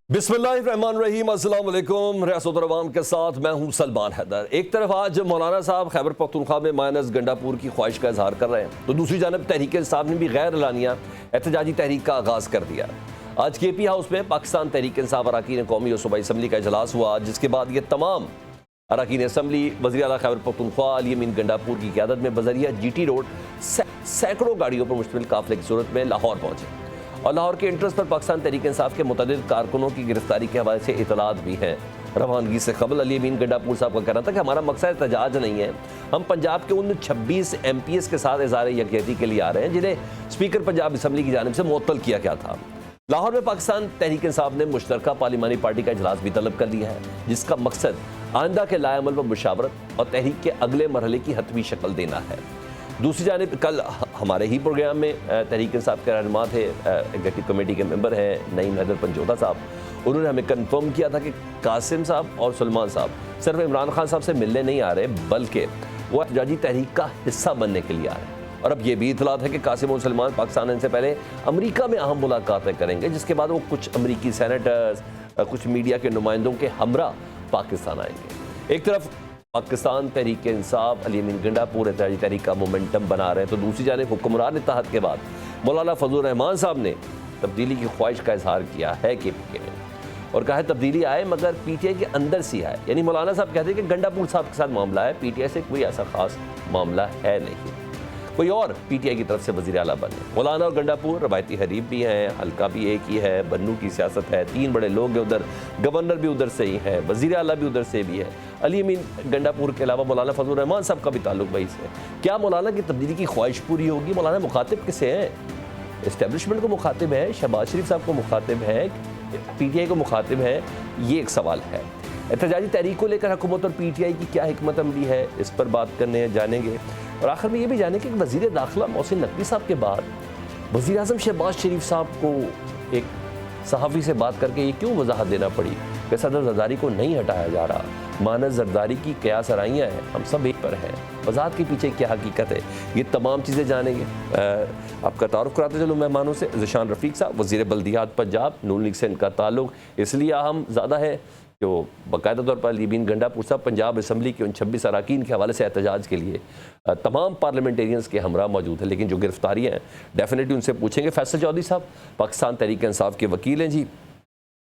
बिस्मिल्लाहिर्रहमानिर्रहीम, अस्सलाम वालेकुम। रियासत अवाम के साथ मैं हूं सलमान हैदर। एक तरफ आज मौलाना साहब खैबर पख्तूनख्वा में माइनस गंडापुर की ख्वाहिश का इजहार कर रहे हैं, तो दूसरी जानब तहरीक इंसाफ ने भी गैर एलानिया एहतजाजी तहरीक का आगाज़ कर दिया। आज KP हाउस में पाकिस्तान तहरीक इंसाफ अरकान कौमी और सूबाई असम्बली का इजलास हुआ, जिसके बाद ये तमाम अरकान असम्बली वज़ीर आला खैबर पख्तूनख्वा अली अमीन गंडापुर की क़यादत में बज़रिया GT रोड सैकड़ों गाड़ियों पर मुश्तमिल काफ़िले की सूरत में लाहौर पहुँचे और लाहौर के इंट्रेंस पर पाकिस्तान तहरीक इंसाफ के मुतअद्दिद कारकुनों की गिरफ्तारी के हवाले से इतलात भी हैं। रवानगी से कबल अली अमीन गंडापुर साहब का कहना था कि हमारा मकसद एहतजाज नहीं है, हम पंजाब के उन 26 MPs के साथ इज़हार यकजहती के लिए आ रहे हैं जिन्हें स्पीकर पंजाब असम्बली की जानिब से मुअत्तल किया गया था। लाहौर में पाकिस्तान तहरीक इंसाफ ने मुश्तरका पार्लिमानी पार्टी का इजलास भी तलब कर लिया है, जिसका मकसद आइंदा के लाएअमल व मुशावरत और तहरीक के अगले मरहले की हतमी शक्ल देना है। दूसरी जानिब कल हमारे ही प्रोग्राम में तहरीक इंसाफ के रहनुमा थे, एग्जीक्यूटिव कमेटी के मेंबर हैं नईम हैदर पंजोदा साहब, उन्होंने हमें कंफर्म किया था कि कासिम साहब और सलमान साहब सिर्फ इमरान खान साहब से मिलने नहीं आ रहे, बल्कि वो एहतजाजी तहरीक का हिस्सा बनने के लिए आ रहे हैं। और अब ये भी इतलात है कि कासिम और सलमान पाकिस्तान आने से पहले अमरीका में अहम मुलाकातें करेंगे, जिसके बाद वो कुछ अमरीकी सेनेटर्स, कुछ मीडिया के नुमाइंदों के हमरा पाकिस्तान आएंगे। एक तरफ पाकिस्तान तहरीक इंसाफ अली अमीन गंडापुर एहतजाजी तहरीक का मोमेंटम बना रहे हैं, तो दूसरी जानिब हुक्मरान इत्तेहाद के बाद मौलाना फजलुर रहमान साहब ने तब्दीली की ख्वाहिश का इजहार किया है KP में और कहा है तब्दीली आए मगर PTI के अंदर से आए। यानी मौलाना साहब कहते हैं कि गंडापुर साहब के साथ मामला है, PTI से कोई ऐसा खास मामला है नहीं, कोई और PTI की तरफ से वज़ीर आला बने। मौलाना और गंडापुर रवायती हरीफ भी हैं, हल्का भी एक ही है, बन्नू की सियासत है, 3 बड़े लोग हैं उधर, गवर्नर भी उधर से ही है, वज़ीर आला भी उधर से भी है। अली अमीन गंडापुर के अलावा मौलाना फजलुर रहमान साहब का भी ताल्लुक वहीं से है। क्या मौलाना की तब्दीली की ख्वाहिश पूरी होगी? मौलाना मुखातिब किसे हैं? इस्टेब्लिशमेंट को मुखातिब है, शहबाज शरीफ साहब को मुखातिब है, PTI को मुखातिब है? ये एक सवाल है। एहतजाजी तहरीक को लेकर हुकूमत और PTI की क्या हिकमत अमली है, इस पर बात करने जानेंगे। और आखिर में ये भी जाने कि वज़ीर दाखिला मोहसिन नकवी साहब के बाद वज़ीर आज़म शहबाज शरीफ साहब को एक सहाफ़ी से बात करके ये क्यों वजाहत देना पड़ी कि सदर जरदारी को नहीं हटाया जा रहा? मानस जरदारी की क्या सराइयाँ हैं, हम सब एक पर हैं, वजाहत के पीछे क्या हकीकत है, ये तमाम चीज़ें जानेंगे। आपका तारुफ कराते चलो मेहमानों से। ज़िशान रफ़ीक साहब वज़ीर बल्दियात पंजाब, नून लीग से इनका ताल्लुक इसलिए अहम ज़्यादा है जो बाकायदा तौर पर अली अमीन गंडापुर साहब पंजाब असम्बली के उन 26 अरकान के हवाले से एहतजाज के लिए तमाम पार्लियामेंटेरियंस के हमरा मौजूद हैं, लेकिन जो गिरफ्तारियाँ हैं डेफिनेटली उनसे पूछेंगे। फैसल चौधरी साहब पाकिस्तान तहरीक इंसाफ के वकील हैं जी।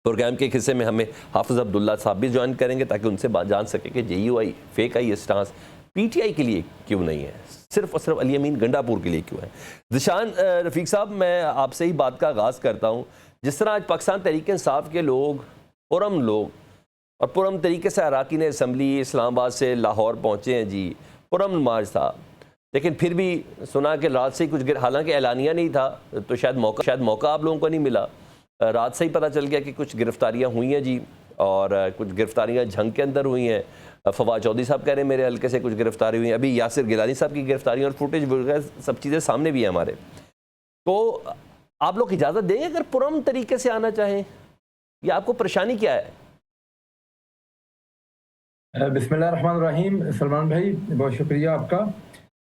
प्रोग्राम के एक हिस्से में हमें हाफिज़ अब्दुल्ला साहब भी ज्वाइन करेंगे ताकि उनसे बात जान सके कि JUI फेक आई स्टांस PTI के लिए क्यों नहीं है, सिर्फ और सिर्फ अली अमीन गंडापुर के लिए क्यों है। ज़िशान रफ़ीक साहब, मैं आपसे ही बात का आगाज़ करता हूँ। जिस तरह आज पाकिस्तान तहरीक इंसाफ के लोग और पुरम तरीके से अरकान असम्बली इस्लामाबाद से लाहौर पहुँचे हैं जी, पुरम मार्च था, लेकिन फिर भी सुना कि रात से ही कुछ हालांकि एलानिया नहीं था तो शायद मौका आप लोगों को नहीं मिला, रात से ही पता चल गया कि कुछ गिरफ्तारियाँ हुई हैं जी, और कुछ गिरफ्तारियाँ झंग के अंदर हुई हैं। फवाद चौधरी साहब कह रहे हैं मेरे हल्के से कुछ गिरफ्तारी हुई हैं, अभी यासिर गिलानी साहब की गिरफ्तारी और फुटेज वगैरह सब चीज़ें सामने भी हैं हमारे। तो आप लोग इजाज़त देंगे अगर पुरम तरीके से आना चाहें, या आपको परेशानी क्या है? बिस्मिल्लाहिर्रहमानिर्रहीम। सलमान भाई बहुत शुक्रिया आपका।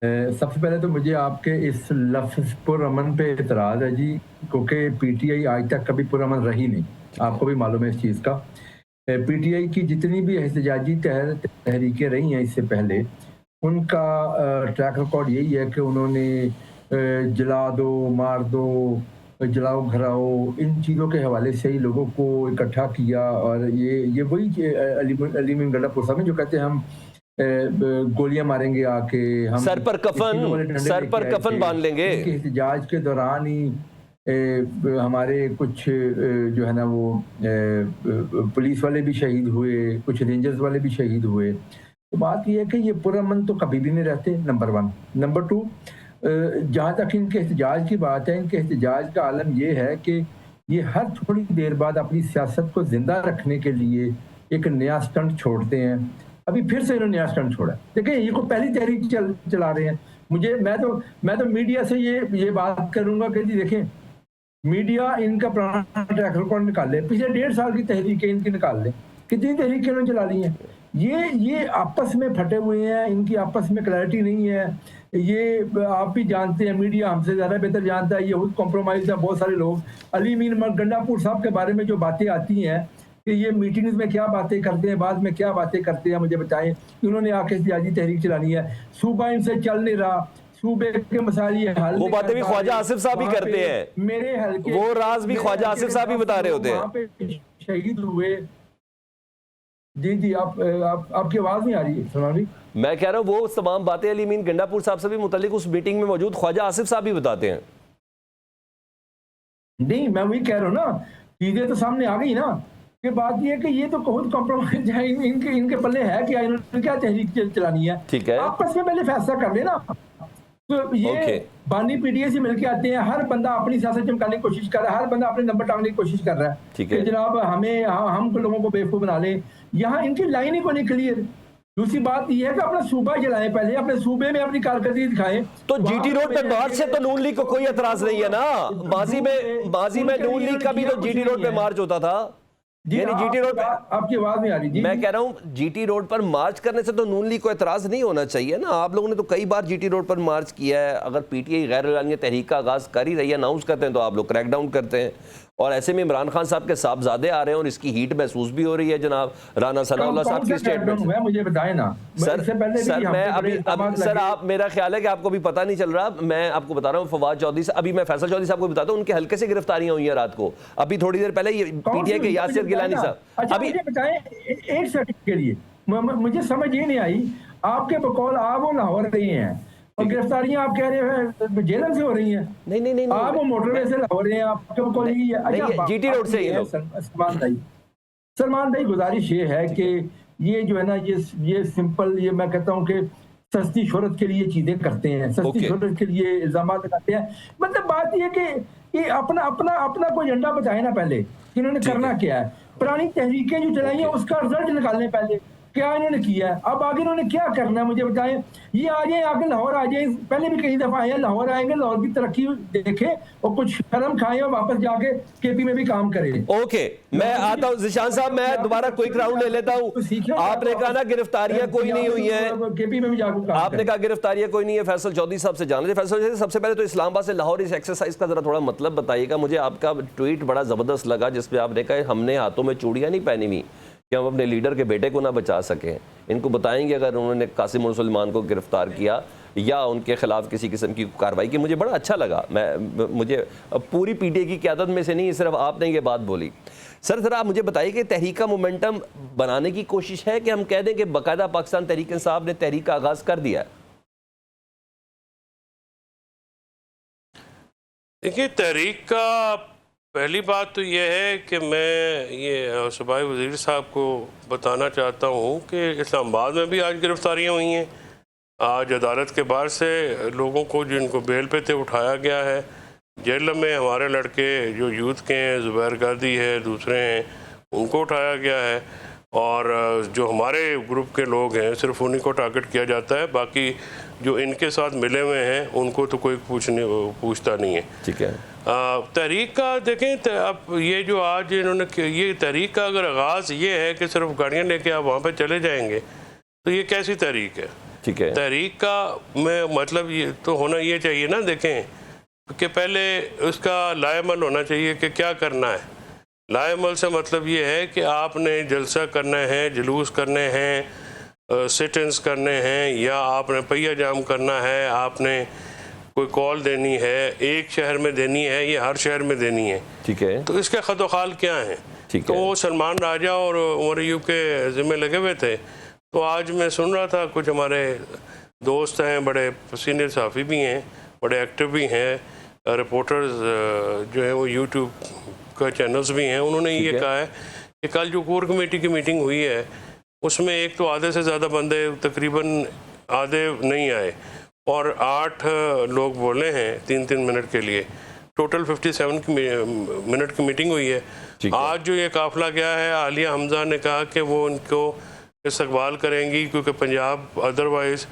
सबसे पहले तो मुझे आपके इस लफ्ज़ पुरअमन पे एतराज़ है जी, क्योंकि PTI आज तक कभी पुरअमन रही नहीं, आपको भी मालूम है इस चीज़ का। PTI की जितनी भी एहतजाजी तहरीकें रही हैं इससे पहले, उनका ट्रैक रिकॉर्ड यही है कि उन्होंने जला दो, मार दो, जलाओ घराओ, इन चीज़ों के हवाले से ही लोगों को इकट्ठा किया। और ये वही अली अमीन गंडापुर साहब जो कहते हैं हम गोलियां मारेंगे आके, हम सर पर कफन बांध लेंगे। एहतजाज के दौरान ही हमारे कुछ जो है ना वो पुलिस वाले भी शहीद हुए, कुछ रेंजर्स वाले भी शहीद हुए। तो बात यह है कि ये पुरअमन तो कभी भी नहीं रहते, नंबर 1। नंबर 2, जहाँ तक इनके एहतजाज की बात है, इनके एहतजाज का आलम यह है कि ये हर थोड़ी देर बाद अपनी सियासत को जिंदा रखने के लिए एक नया स्टंट छोड़ते हैं। अभी फिर से इन्होंने नया स्टंट छोड़ा। देखिए ये को पहली तहरीक चला रहे हैं। मैं तो मीडिया से ये बात करूंगा कि जी देखें, मीडिया इनका पुराना ट्रैक रिकॉर्ड निकाल ले, पिछले 1.5 साल की तहरीकें इनकी निकाल ले, कितनी तहरीकें इन्होंने चला ली हैं। ये आपस में फटे हुए हैं, इनकी आपस में क्लैरिटी नहीं है। ये आप भी जानते हैं, मीडिया हमसे ज़्यादा बेहतर जानता है, ये खुद कॉम्प्रोमाइज है बहुत सारे लोग। अली मीन गंडापुर साहब के बारे में जो बातें आती हैं कि ये मीटिंग्स में क्या बातें करते हैं, बाद में क्या बातें करते हैं, मुझे बताएं। उन्होंने आके एहतजाजी तहरीक चलानी है, सूबा इनसे चल नहीं रहा, सूबे के मसाइल ये हल वो बातें भी ख्वाजा आसिफ साहब ही करते हैं, मेरे हल्के वो राज भी ख्वाजा आसिफ साहब ही बता रहे होते हैं। वहाँ पे शहीद हुए। जी जी, आपकी आवाज नहीं आ रही है सलमान भाई। मैं कह रहा हूँ वो तमाम बातें अली मीन गंडापुर साहब से भी मुतालिक उस मीटिंग में मौजूद ख्वाजा आसिफ साहब ही बताते हैं। नहीं, मैं वही कह रहा हूँ ना, चीजें तो सामने आ गई ना। कि बात ये है कि ये तो खुद कॉम्प्रोमाइज है, इनके पल्ले है क्या, इन्होंने क्या तहरीक चलानी है। ठीक है, आपस में पहले फैसला कर लेना। तो ये बानी पीटीए से मिलके आते हैं, हर बंदा अपनी सियासत चमकाने की कोशिश कर रहा है, हर बंदा अपने नंबर टांगने की कोशिश कर रहा है कि जनाब हमें हम लोगों को बेवकूफ बना लें। यहाँ इनकी लाइन ही को नहीं क्लियर। दूसरी बात यह है कि अपना सूबा चलाएं, पहले अपने सूबे में अपनी कारकर्दगी दिखाएं। तो जीटी रोड पे मार्च से तो नून लीग को कोई एतराज नहीं है ना। माजी में नून लीग का भी तो जीटी रोड पे मार्च होता था। यानी जीटी रोड पे आपकी आवाज नहीं आ रही। मैं कह रहा हूं जीटी रोड पर मार्च करने से तो नून लीग को एतराज नहीं होना चाहिए ना। आप लोगों ने तो कई बार जीटी रोड पर मार्च किया है। अगर पीटीआई गैर एलानिया तहरीक का आगाज कर ही रही है, अनाउंस करते हैं, तो आप लोग क्रैकडाउन करते हैं। और ऐसे में इमरान खान साहब के साहबजादे आ रहे हैं और इसकी हीट महसूस भी हो रही है। जनाब राना सनाउल्लाह साहब की स्टेटमेंट, मुझे बताएं ना सर मैं अभी सर आप, मेरा ख्याल है कि आपको भी पता नहीं चल रहा। मैं आपको बता रहा हूँ फवाद चौधरी से, अभी मैं फैसल चौधरी साहब को बताता हूँ, उनके हल्के से गिरफ्तारियां हुई हैं रात को। अभी थोड़ी देर पहले ये पीटीआई के यासिर गिलानी साहब। अभी बताएं एक सेकंड के लिए, मुझे समझ ये नहीं आई। आपके बकौल आप वो लाहौर रही हैं और गिरफ्तारियां आप कह रहे हैं जेलम से हो रही हैं। नहीं आप वो मोटरवे से लाहौर रहे हैं, आपके बकौल यही है। अच्छा, जीटी रोड से ही लोग। सलमान भाई गुजारिश ये है कि ये जो है ना, ये सिंपल, ये मैं कहता हूँ कि सस्ती शोहरत के लिए चीजें करते हैं, सस्ती शोहरत के लिए इल्जाम लगाते हैं। मतलब बात ये कि ये अपना कोई एजेंडा बताए ना पहले, इन्होंने करना क्या है। पुरानी तहरीकें जो चलाई हैं उसका रिजल्ट निकालने पहले, क्या इन्होंने किया है, अब आगे इन्होंने क्या करना है मुझे बताएं। ये आ जाए, आगे लाहौर आ जाए, पहले भी कई दफा आए, लाहौर आएंगे, लाहौर की तरक्की देखें और कुछ शर्म खाएं और वापस जाके केपी में भी काम करें। ओके, मैं आता हूं जिशान साहब, मैं दोबारा क्विक राउंड ले लेता हूं। आपने कहा ना गिरफ्तारियां कोई नहीं हुई है, केपी में भी जाकर आपने कहा गिरफ्तारियां कोई नहीं है। फैसल चौधरी साहब से जान लेते। फैसल चौधरी, सबसे पहले तो इस्लामाबाद से लाहौर इस एक्सरसाइज का जरा थोड़ा मतलब बताइएगा। मुझे आपका ट्वीट बड़ा जबरदस्त लगा जिसपे आपने कहा हमने हाथों में चूड़ियां नहीं पहनी हुई कि हम अपने लीडर के बेटे को ना बचा सकें। इनको बताएंगे अगर उन्होंने कासिम उर सलमान को गिरफ्तार किया या उनके खिलाफ किसी किस्म की कार्रवाई की। मुझे बड़ा अच्छा लगा। मुझे पूरी पीटीआई की क़यादत में से नहीं, सिर्फ आपने ये बात बोली। सर ज़रा आप मुझे बताइए कि तहरीक का मोमेंटम बनाने की कोशिश है कि हम कह दें कि बाकायदा पाकिस्तान तहरीक इंसाफ ने तहरीक का आगाज़ कर दिया है? देखिए, तहरीक का पहली बात तो यह है कि मैं ये सूबाई वज़ीर साहब को बताना चाहता हूँ कि इस्लामाबाद में भी आज गिरफ्तारियाँ हुई हैं। आज अदालत के बाहर से लोगों को जिनको बेल पे थे उठाया गया है। जेल में हमारे लड़के जो यूथ के हैं, ज़ुबैर गादी है, दूसरे हैं, उनको उठाया गया है। और जो हमारे ग्रुप के लोग हैं सिर्फ उन्हीं को टारगेट किया जाता है, बाकी जो इनके साथ मिले हुए हैं उनको तो कोई पूछता नहीं है। ठीक है। तहरीक का देखें, अब ये जो आज इन्होंने ये तहरीक का अगर आगाज़ ये है कि सिर्फ गाड़ियाँ लेके आप वहाँ पे चले जाएंगे तो ये कैसी तहरीक है? ठीक है। तहरीक का मैं मतलब ये तो होना ये चाहिए ना, देखें कि पहले उसका लाएमल होना चाहिए कि क्या करना है। लाएमल से मतलब ये है कि आपने जलसा करना है, जुलूस करने हैं, सिट-इन्स करने हैं, या आपने पहिया जाम करना है, आपने कोई कॉल देनी है, एक शहर में देनी है या हर शहर में देनी है। ठीक है। तो इसके खतोखाल क्या हैं? तो वो सलमान राजा और उमर अयूब के ज़िम्मे लगे हुए थे। तो आज मैं सुन रहा था, कुछ हमारे दोस्त हैं, बड़े सीनियर सहाफ़ी भी हैं, बड़े एक्टिव भी हैं, रिपोर्टर्स जो है वो यूट्यूब का चैनल्स भी हैं, उन्होंने ये कहा है कि कल जो कोर कमेटी की मीटिंग हुई है उसमें एक तो आधे से ज़्यादा बंदे, तकरीबन आधे नहीं आए और 8 लोग बोले हैं 3-3 मिनट के लिए। टोटल 57 मिनट की मीटिंग हुई है। आज जो ये काफ़िला गया है, आलिया हमजा ने कहा कि वो उनको इस्तकबाल करेंगी, क्योंकि पंजाब अदरवाइज़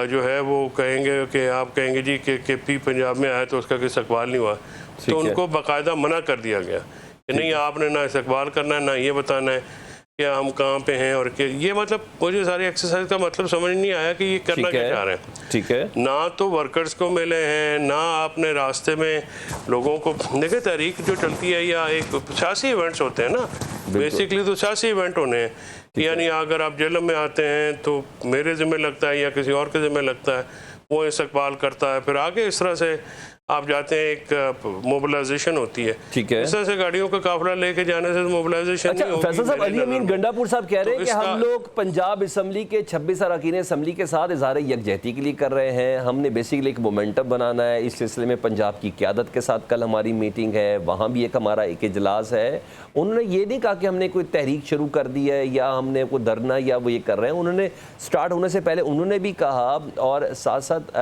जो है वो कहेंगे कि आप कहेंगे जी कि केपी पंजाब में आया तो उसका कोई इस्तकबाल नहीं हुआ। तो उनको बाकायदा मना कर दिया गया कि नहीं, आपने ना इस्तकबाल करना है, ना ये बताना है। कि हम कहाँ पे हैं और ये मतलब मुझे सारी एक्सरसाइज का मतलब समझ नहीं आया कि ये करना क्या चाह रहे हैं। ठीक है, ना तो वर्कर्स को मिले हैं, ना आपने रास्ते में लोगों को देखिए। तहरीक जो चलती है या एक सियासी इवेंट्स होते हैं ना, बेसिकली तो सियासी इवेंट होने हैं, यानी अगर आप जेल में आते हैं तो मेरे ज़िम्मे लगता है या किसी और के ज़िम्मे लगता है, वो इस्तकबाल करता है, फिर आगे इस तरह से आप जाते हैं, एक मोबिलाइजेशन होती है। ठीक है, इस तरह से गाड़ियों का काफिला लेके जाने से मोबिलाइजेशन नहीं होगी। फैसल साहब, अली अमीन गंडापुर साहब कह रहे हैं कि हम लोग पंजाब असम्बली के 26 अरकान असम्बली के साथ इजहार यकजहती के लिए कर रहे हैं। हमने बेसिकली एक मोमेंटम बनाना है। इस सिलसिले में पंजाब की क़यादत के साथ कल हमारी मीटिंग है, वहाँ भी एक हमारा एक इजलास है। उन्होंने ये नहीं कहा कि हमने कोई तहरीक शुरू कर दी है या हमने कोई धरना या वो ये कर रहे हैं। उन्होंने स्टार्ट होने से पहले उन्होंने भी कहा और साथ साथ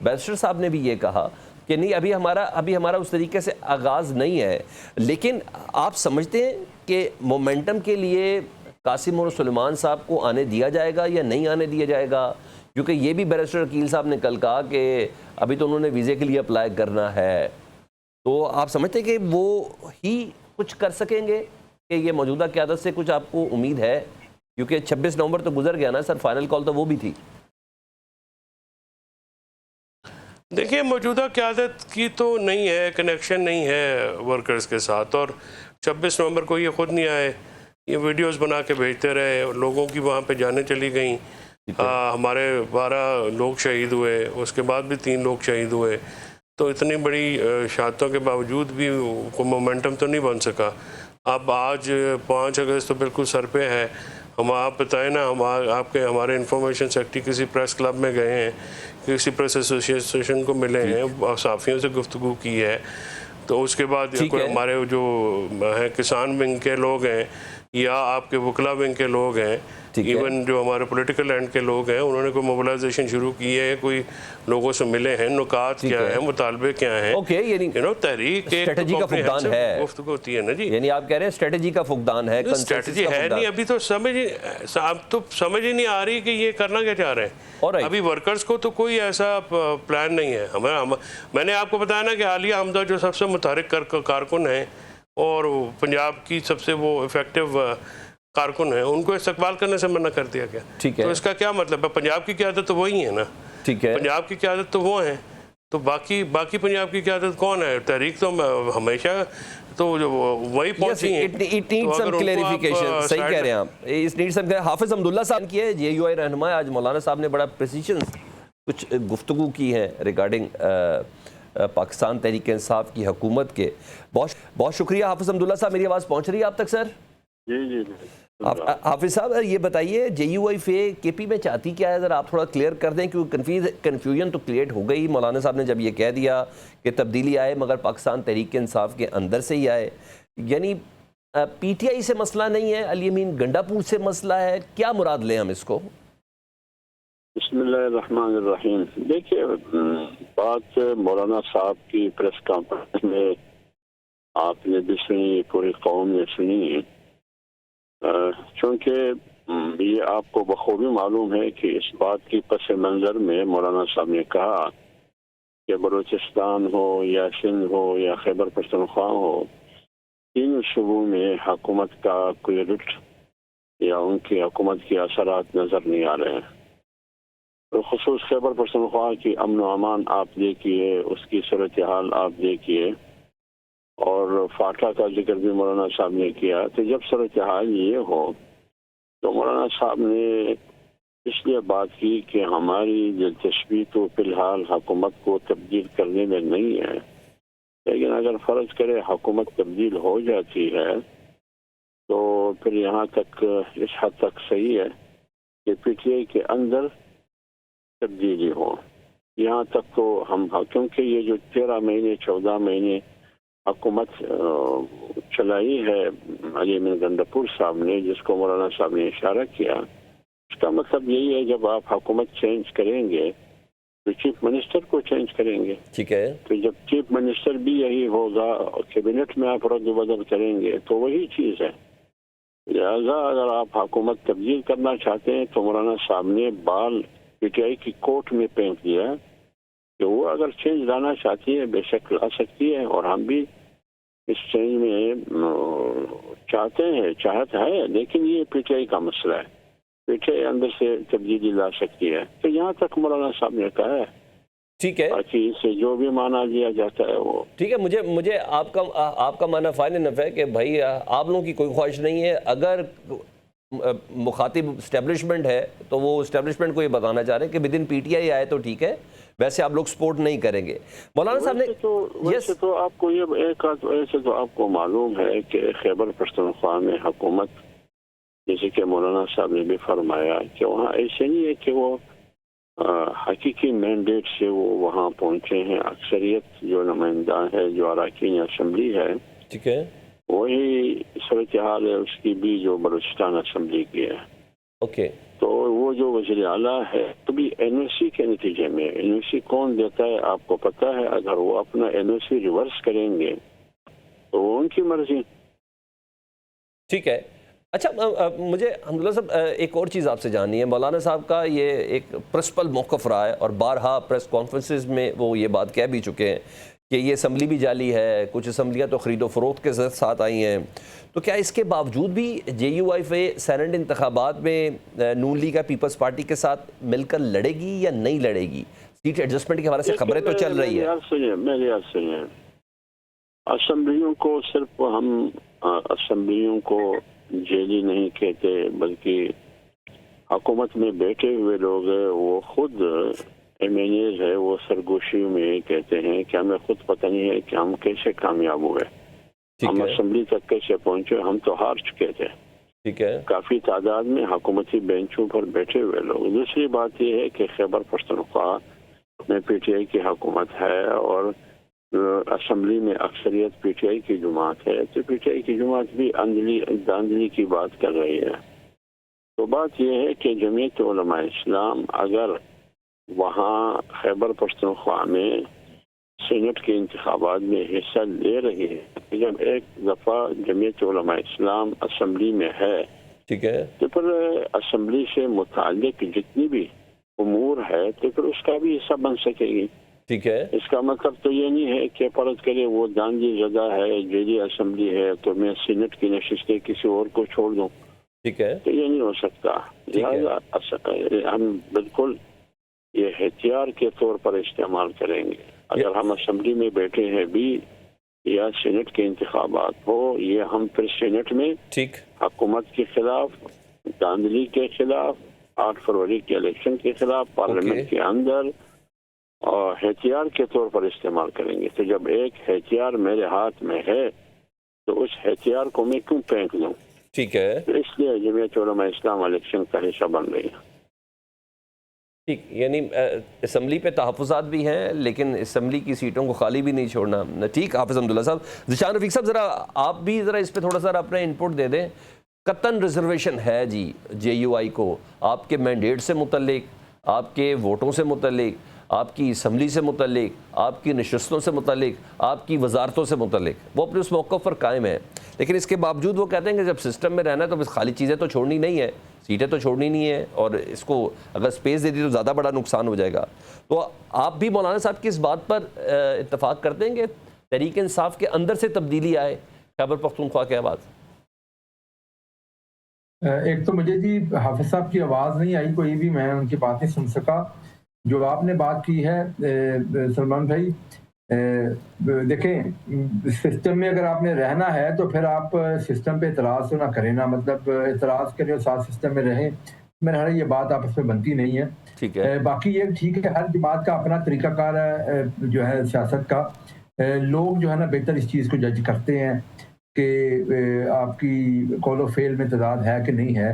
बैरिस्टर साहब ने भी ये कहा कि नहीं, अभी हमारा उस तरीके से आगाज़ नहीं है। लेकिन आप समझते हैं कि मोमेंटम के लिए कासिम और सुलेमान साहब को आने दिया जाएगा या नहीं आने दिया जाएगा? क्योंकि ये भी बैरिस्टर वकील साहब ने कल कहा कि अभी तो उन्होंने वीज़े के लिए अप्लाई करना है। तो आप समझते हैं कि वो ही कुछ कर सकेंगे कि ये मौजूदा क़यादत से कुछ आपको उम्मीद है? क्योंकि 26 नवंबर तो गुजर गया ना सर, फाइनल कॉल तो वो भी थी। देखिए, मौजूदा क़यादत की तो नहीं है, कनेक्शन नहीं है वर्कर्स के साथ। और 26 नवंबर को ये ख़ुद नहीं आए, ये वीडियोस बना के भेजते रहे, लोगों की वहाँ पे जाने चली गई। हमारे 12 लोग शहीद हुए, उसके बाद भी 3 लोग शहीद हुए। तो इतनी बड़ी शहादतों के बावजूद भी कोई मोमेंटम तो नहीं बन सका। अब आज 5 अगस्त तो बिल्कुल सर पे है। हम आप बताएं ना, हम हमारे इंफॉर्मेशन सेक्रेटरी किसी प्रेस क्लब में गए हैं, किसी प्रेस एसोसिएशन को मिले हैं, सहाफ़ियों से गुफ्तगू की है। तो उसके बाद कोई हमारे जो है किसान विंग के लोग हैं या आपके वकला विंग के लोग हैं, इवन जो हमारे पॉलिटिकल एंड के लोग हैं, उन्होंने कोई मोबिलाइजेशन शुरू की है, कोई लोगों से मिले हैं, नुकात क्या है, मुतालबे क्या हैं। तहरीक स्ट्रेटजी का फुकदान है, गुफ्तगू होती है ना जी। यानी आप कह रहे हैं स्ट्रेटजी का फुकदान है, स्ट्रेटजी है नहीं। अभी तो समझ ही नहीं आ रही कि ये करना क्या चाह रहे हैं। अभी वर्कर्स को तो कोई ऐसा प्लान नहीं है। मैंने आपको बताया ना कि आलिया हमदा जो सबसे मुतहरिक कारकुन है और पंजाब की सबसे वो इफेक्टिव कारकुन है, उनको इस्तकबाल करने से मना कर दिया गया। ठीक है, तो इसका क्या मतलब है? पंजाब की क़यादत तो वही है ना। ठीक है, पंजाब की क़यादत तो वो है, तो बाकी पंजाब की क़यादत कौन है? तहरीक तो हमेशा तो वही पहुंची है। It needs some clarification. सही कह रहे हैं आप। इस नीड्स सम। हाफिज अब्दुल्ला साहब की है JUI रहनुमा। आज मौलाना साहब ने बड़ा प्रिसीजन कुछ गुफ्तगू की है रिगार्डिंग पाकिस्तान तहरीक इंसाफ की हुकूमत के। बहुत शुक्रिया हाफिज अब्दुल्ला साहब। मेरी आवाज़ पहुँच रही है आप तक सर? जी। हाफिज साहब, ये बताइए JUI KP में चाहती क्या है, ज़रा आप थोड़ा क्लियर कर दें, क्योंकि कन्फ्यूजन तो क्रिएट हो गई। मौलाना साहब ने जब ये कह दिया कि तब्दीली आए मगर पाकिस्तान तहरीक इंसाफ के अंदर से ही आए, यानी PTI से मसला नहीं है, अली अमीन गंडापुर से मसला है, क्या मुराद लें हम इसको? बिस्मिल्लाहिर्रहमानिर्रहीम। देखिए, बात मौलाना साहब की प्रेस कॉन्फ्रेंस में आपने भी सुनी, पूरी कौम ने सुनी। चूँकि ये आपको बखूबी मालूम है कि इस बात की पस मंज़र में मौलाना साहब ने कहा कि बलूचिस्तान हो या सिंध हो या खैबर पख्तूनख्वा हो, इन सूबों में हुकूमत का कोई रुट या उनकी हुकूमत के असरात नज़र नहीं आ रहे हैं। तो खुसूस खैबर पख्तूनख्वा की अमन व अमान आप देखिए, उसकी सूरत हाल आप देखिए, और फाटा का जिक्र भी मौलाना साहब ने किया। तो जब सूरत हाल ये हो तो मौलाना साहब ने इसलिए बात की कि हमारी दिलचस्पी तो फिलहाल हुकूमत को तब्दील करने में नहीं है, लेकिन अगर फ़र्ज करे हुकूमत तब्दील हो जाती है तो फिर यहाँ तक इस हद तक सही है कि PTI के अंदर तब्दीली हो। यहाँ तक तो हम, क्योंकि ये जो 13 महीने 14 महीने हुकूमत चलाई है अली अमीन गंडापुर साहब ने, जिसको मौलाना साहब ने इशारा किया, इसका मतलब यही है जब आप हुकूमत चेंज करेंगे तो चीफ मिनिस्टर को चेंज करेंगे। ठीक है, तो जब चीफ मिनिस्टर भी यही होगा और कैबिनेट में आप रद्द बदल करेंगे तो वही चीज़ है। लिहाजा अगर आप हुकूमत तब्दील करना चाहते हैं तो मौलाना साहब ने बाल PTI की कोर्ट में फेंक दिया कि वो अगर चेंज लाना चाहती है बेशक ला सकती है, और हम भी इस चेंज में चाहते हैं, चाहत है, लेकिन ये पीटीआई का मसला है। पीटीआई अंदर से तब्दीली ला सकती है, तो यहाँ तक मौलाना साहब ने कहा है। ठीक है, बाकी इसे जो भी माना लिया जाता है वो ठीक है। मुझे आपका मानना फाइन इनफ है कि भाई आप लोगों की कोई ख्वाहिश नहीं है, अगर मुखातिब इस्टेब्लिशमेंट है तो वो इस्टेब्लिशमेंट को ये बताना चाह रहे हैं कि विद इन पीटीआई आए तो ठीक है, वैसे आप लोग सपोर्ट नहीं करेंगे। मौलाना साहब ने वैसे तो आपको ये ऐसे तो आपको मालूम है कि खैबर पख्तूनख्वा में हुकूमत, जैसे कि मौलाना साहब ने भी फरमाया कि वहाँ ऐसे नहीं है कि वो हकीकी मैंडेट से वो वहाँ पहुँचे हैं। अक्सरियत जो नुमाइंदा है, जो अरकान असम्बली है, ठीक है, वही सूरत हाल है उसकी भी जो बलूचिस्तान असम्बली की है। ओके, तो वो जो वज़ीर आला है, तो भी एनओसी के नतीजे में एनओसी कौन देता है आपको पता है। अगर वो अपना एनओसी रिवर्स करेंगे तो वो उनकी मर्जी। ठीक है। अच्छा, मुझे हमदुल्ला साहब एक और चीज़ आपसे जाननी है। मौलाना साहब का ये एक प्रिंसिपल मौक़िफ़ रहा है और बारहा प्रेस कॉन्फ्रेंसेस में वो ये बात कह भी चुके हैं कि ये असम्बली भी जाली है, कुछ असम्बलियाँ तो ख़रीदो फ़रोख्त के साथ आई हैं। तो क्या इसके बावजूद भी JUIF सेनेट इंतखाबात में नून लीग या पीपल्स पार्टी के साथ मिलकर लड़ेगी या नहीं लड़ेगी? सीट एडजस्टमेंट के हवाले से खबरें तो चल रही है। मेरी याद सुनिए, असम्बलियों को सिर्फ हम असम्बलियों को जेली नहीं कहते, बल्कि हुकूमत में बैठे हुए लोग हैं, वो खुद MNAs है, वो सरगोशी में कहते हैं कि हमें खुद पता नहीं है कि हम कैसे कामयाब हुए, हम असम्बली तक कैसे पहुंचे, हम तो हार चुके थे। ठीक है, काफ़ी तादाद में हुकूमती बेंचों पर बैठे हुए लोग। दूसरी बात यह है कि खैबर पख्तूनख्वा में PTI की हुकूमत है और असम्बली में अक्सरियत PTI की जमात है, तो PTI की जमात भी धांधली की बात कर रही है। तो बात यह है कि जमीयत उलमा इस्लाम अगर वहाँ खैबर पख्तूनख्वा में सीनेट के इंतखाबात में हिस्सा ले रही है, जब एक दफ़ा जमीयत उलमा इस्लाम असम्बली में है, ठीक है, तो फिर असम्बली से मुताल्लिक जितनी भी उमूर है तो फिर उसका भी हिस्सा बन सकेगी। ठीक है, इसका मतलब तो ये नहीं है कि फर्ज करे वो दांडी जगह है, जेली असम्बली है, तो मैं सीनेट की नशिस्तें किसी और को छोड़ दूँ। ठीक है, तो ये नहीं हो सकता। लिहाजा हम बिल्कुल ये एहतियार के तौर पर इस्तेमाल करेंगे। अगर हम असम्बली में बैठे हैं भी या सीनेट के इंतखाबात हो, ये हम फिर सीनेट में ठीक हुकूमत के खिलाफ, धांधली के खिलाफ, 8 फरवरी के इलेक्शन के खिलाफ पार्लियामेंट के अंदर और एहतियार के तौर पर इस्तेमाल करेंगे। तो जब एक एहतियार मेरे हाथ में है तो उस एहतियार को मैं क्यों फेंक दूं? ठीक है, तो इसलिए जमीयत उलमा इस्लाम इलेक्शन का हिस्सा बन रही है। ठीक, यानी असम्बली पे तहफ़्फ़ुज़ात भी हैं, लेकिन असम्बली की सीटों को खाली भी नहीं छोड़ना। ठीक, हाफ़िज़ अब्दुल्ला साहब, ज़िशान रफ़ीक साहब, ज़रा आप भी ज़रा इस पर थोड़ा सा अपना इनपुट दे दें। कतन रिजर्वेशन है जी JUI को, आपके मैंडेट से मुतल्लिक, आपके वोटों से मुतल्लिक, आपकी असम्बली से मुतल्लिक, आपकी नशस्तों से मुतल्लिक, आपकी वजारतों से मुतल्लिक, वो अपने उस मौक़िफ़ पर कायम है। लेकिन इसके बावजूद वो कहते हैं कि जब सिस्टम में रहना है तो बस खाली चीज़ें तो छोड़नी नहीं है, सीटें तो छोड़नी नहीं है, और इसको अगर स्पेस दे दी तो ज़्यादा बड़ा नुकसान हो जाएगा। तो आप भी मौलाना साहब की इस बात पर इत्तफ़ाक़ करते हैं कि तहरीक इंसाफ के अंदर से तब्दीली आए खैबर पख्तूनख्वा के बाद? एक तो मुझे जी हाफिज साहब की आवाज़ नहीं आई कोई भी, मैं उनकी बात नहीं सुन सका। जो आपने बात की है सलमान भाई, देखें सिस्टम में अगर आपने रहना है तो फिर आप सिस्टम पे एतराज़ ना करें ना, मतलब एतराज़ करें और साथ सिस्टम में रहें, मेरा ख्याल ये बात आपस में बनती नहीं है। ठीक है, बाकी ये ठीक है, हर जमात का अपना तरीक़ाकार है जो है सियासत का। लोग जो है ना बेहतर इस चीज़ को जज करते हैं कि आपकी कौलो फेल में तदाद है कि नहीं है।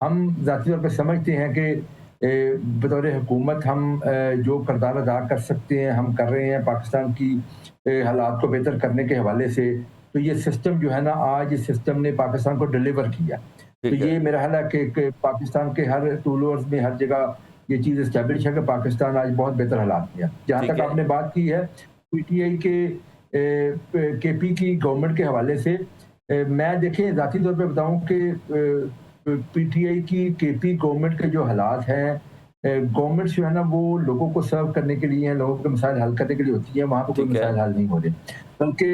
हम ज़ाती तौर पर समझते हैं कि बतौर हुकूमत हम जो किरदार अदा कर सकते हैं हम कर रहे हैं पाकिस्तान की हालात को बेहतर करने के हवाले से। तो ये सिस्टम जो है ना, आज इस सिस्टम ने पाकिस्तान को डिलीवर किया। तो ये मेरा ख्याल है कि पाकिस्तान के हर टूलर्स में हर जगह ये चीज़ इस्टेब्लिश है कि पाकिस्तान आज बहुत बेहतर हालात में है। जहाँ तक आपने बात की है PTI के KP की गवर्नमेंट के हवाले से, मैं देखें ज़ाती तौर पर बताऊँ कि PTI की KP गवर्नमेंट के जो हालात हैं, गवर्नमेंट जो है ना वो लोगों को सर्व करने के लिए हैं, लोगों के मसाइल हल करने के लिए होती है, वहाँ पर कोई मसाइल हल नहीं हो रहे। बल्कि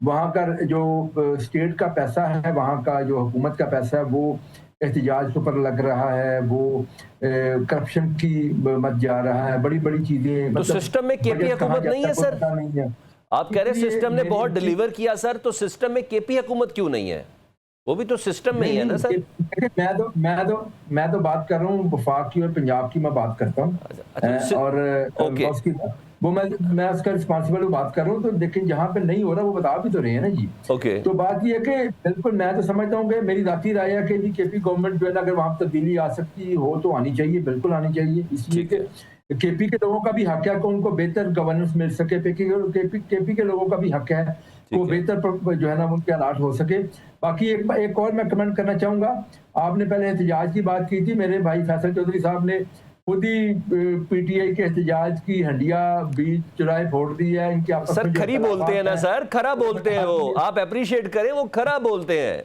वहाँ का जो स्टेट का पैसा है, वहाँ का जो हुकूमत का पैसा है, वो एहतजाज के ऊपर लग रहा है, वो करप्शन की मत जा रहा है, बड़ी बड़ी चीजें। तो सिस्टम में केपी हुकूमत नहीं है सर? नहीं है। आप कह रहे हैं सिस्टम ने बहुत डिलीवर किया सर, तो सिस्टम में केपी हुकूमत क्यों नहीं है? वो भी तो सिस्टम में ही है ना सर। मैं तो बात कर रहा हूँ वफाक की और पंजाब की मैं बात करता हूँ। और वो मैं उसका रिस्पॉन्सिबल बात कर रहा हूँ। तो लेकिन जहाँ पे नहीं हो रहा वो बता भी तो रहे हैं ना जी। तो बात ये है कि बिल्कुल मैं तो समझता हूँ कि मेरी जाती राय है कि जी केपी गवर्नमेंट जो है ना, अगर वहाँ तब्दीली आ सकती हो तो आनी चाहिए, बिल्कुल आनी चाहिए। इसलिए कि केपी के लोगों का भी हक है कि उनको बेहतर गवर्नेंस मिल सके। केपी के लोगों का भी हक है वो बेहतर जो है ना उनके हालात हो सके। बाकी एक और मैं कमेंट करना चाहूंगा। आपने पहले एहतजाज की बात की थी, मेरे भाई फैसल चौधरी साहब ने खुद ही पीटीआई के एहतजाज की हंडिया बीच चुराए फोड़ दी है। इनके आपस सर खरी बोलते हैं ना सर, खरा बोलते हैं वो, आप अप्रिशिएट करें, वो खरा बोलते हैं।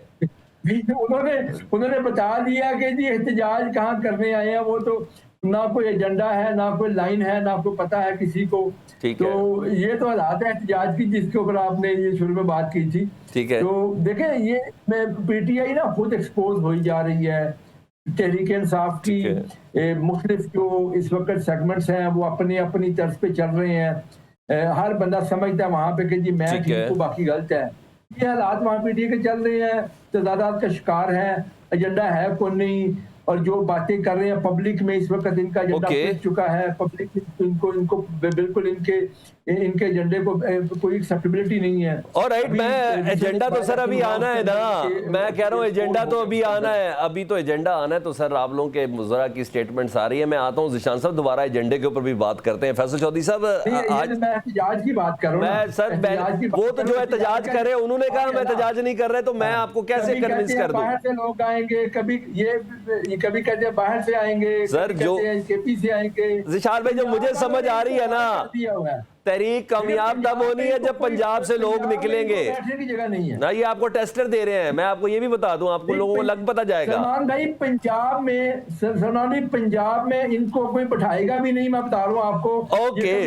उन्होंने बता दिया कि जी एहतजाज कहाँ करने आए हैं, वो तो ना कोई एजेंडा है, ना कोई लाइन है, ना आपको पता है किसी को। तो ये तो हालात है एहतजाज की जिसके ऊपर आपने ये शुरू में बात की थी। ठीक है। तो देखें ये पीटीआई ना खुद एक्सपोज हो जा रही है। तहरीक इंसाफ की मुख्तलिफ जो इस वक्त सेगमेंट्स हैं वो अपनी अपनी तर्ज पे चल रहे हैं। हर बंदा समझता है वहां पे कि जी मैं ठीक हूँ बाकी गलत है। ये हालात वहां पीटीआई के चल रहे हैं, तजादात का शिकार है, एजेंडा है कोई नहीं। और जो बातें कर रहे हैं पब्लिक में इस वक्त इनका एजेंडा फैल चुका है। पब्लिक इनको बिल्कुल इनके एजेंडे को कोई एक्सेप्टेबिलिटी नहीं है। और राइट, मैं एजेंडा तो सर अभी आना है ना, मैं कह रहा हूँ एजेंडा तो अभी आना है, अभी तो एजेंडा आना है। तो सर आप लोगों के मुज़रा की स्टेटमेंट्स आ रही है, मैं आता हूँ ज़ीशान साहब, दोबारा एजेंडे के ऊपर भी बात करते हैं। फैसल चौधरी साहब आज मैं एहतजाज की बात कर रहा हूँ। मैं सर वो तो जो एहतजाज कर रहे हैं उन्होंने कहा हम एहतजाज नहीं कर रहे, तो मैं आपको कैसे कन्विंस कर दूं? बाहर से लोग आएंगे, कभी कहते हैं बाहर से आएंगे सर, जो केपी से आएंगे। ज़ीशान भाई, जो मुझे समझ आ रही है ना, तहरीक कामयाब तब होनी है जब पंजाब से लोग निकलेंगे। बैठने की जगह नहीं है ना, ये आपको टेस्टर दे रहे हैं। मैं आपको ये भी बता दूं, आपको लोगों को लग पता जाएगा। सलमान भाई पंजाब में इनको कोई बैठाएगा भी नहीं, मैं बता रहा हूँ आपको।